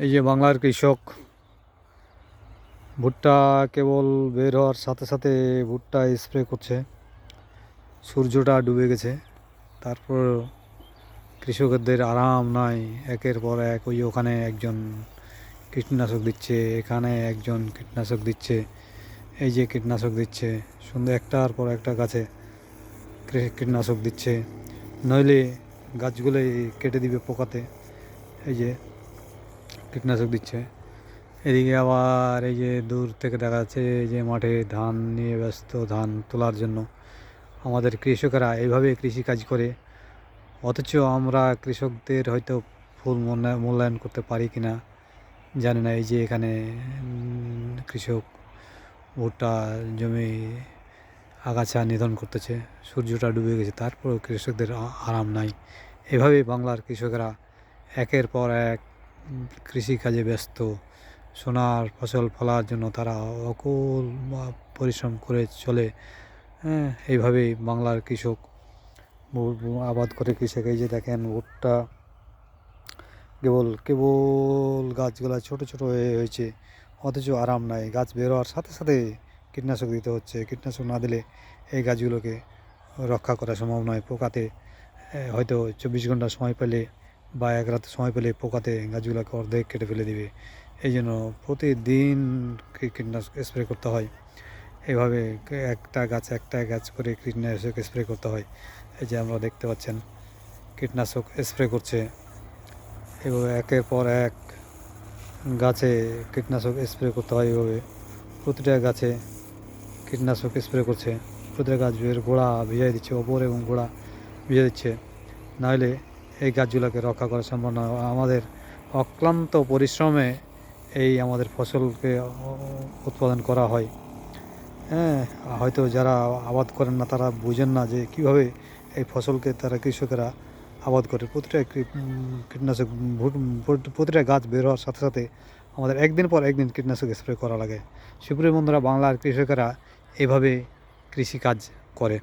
এই যে বাংলার কৃষক ভুট্টা কেবল বের হওয়ার সাথে সাথে ভুট্টা স্প্রে করছে। সূর্যটা ডুবে গেছে, তারপর কৃষকদের আরাম নাই। একের পর এক ওখানে একজন কীটনাশক দিচ্ছে, এখানে একজন কীটনাশক দিচ্ছে, এই যে কীটনাশক দিচ্ছে সুন্দর একটার পর একটা গাছে কীটনাশক দিচ্ছে, নইলে গাছগুলোই কেটে দিবে পোকাতে। এই যে কীটনাশক দিচ্ছে। এদিকে আবার এই যে দূর থেকে দেখা যাচ্ছে যে মাঠে ধান নিয়ে ব্যস্ত, ধান তোলার জন্য। আমাদের কৃষকেরা এইভাবে কৃষিকাজ করে, অথচ আমরা কৃষকদের হয়তো ফুল মূল্যায়ন করতে পারি কি না জানি না। এই যে এখানে কৃষক ভুট্টা জমি আগাছা নিধন করতেছে, সূর্যটা ডুবে গেছে, তারপরেও কৃষকদের আরাম নাই। এভাবে বাংলার কৃষকেরা একের পর এক কৃষিকাজে ব্যস্ত। সোনার ফসল ফলার জন্য তারা অকুল পরিশ্রম করে চলে। হ্যাঁ, এইভাবেই বাংলার কৃষক আবাদ করে। কৃষক এই যে দেখেন ভুট্টা কেবল কেবল গাছগুলা ছোট ছোট হয়েছে, অথচ আরাম নাই। গাছ বের হওয়ার সাথে সাথে কীটনাশক দিতে হচ্ছে। কীটনাশক না দিলে এই গাছগুলোকে রক্ষা করা সম্ভব নয়। পোকাতে হয়তো 24 ঘন্টা সময় পেলে বা এক রাত সময় পেলে পোকাতে গাছগুলোকে অর্ধেক কেটে ফেলে দিবে। এই জন্য প্রতিদিন কীটনাশক স্প্রে করতে হয়। এভাবে একটা গাছ করে কীটনাশক স্প্রে করতে হয়। এই যে আমরা দেখতে পাচ্ছেন কীটনাশক স্প্রে করছে। এভাবে একের পর এক গাছে কীটনাশক স্প্রে করতে হয়। এভাবে প্রতিটা গাছে কীটনাশক স্প্রে করছে। প্রতিটা গাছের গোড়া ভিজিয়ে দিচ্ছে, ওপর এবং গোড়া ভিজিয়ে দিচ্ছে, নাহলে এই গাছগুলোকে রক্ষা করা সম্ভব নয়। আমাদের অক্লান্ত পরিশ্রমে এই আমাদের ফসলকে উৎপাদন করা হয়। হ্যাঁ, হয়তো যারা আবাদ করেন না তারা বুঝেন না যে কীভাবে এই ফসলকে তারা কৃষকেরা আবাদ করে। প্রতিটা কীটনাশক প্রতিটা গাছ বের হওয়ার সাথে সাথে আমাদের একদিন পর একদিন কীটনাশক স্প্রে করা লাগে। সুপ্রিয় বন্ধুরা, বাংলার কৃষকেরা এভাবে কৃষিকাজ করে।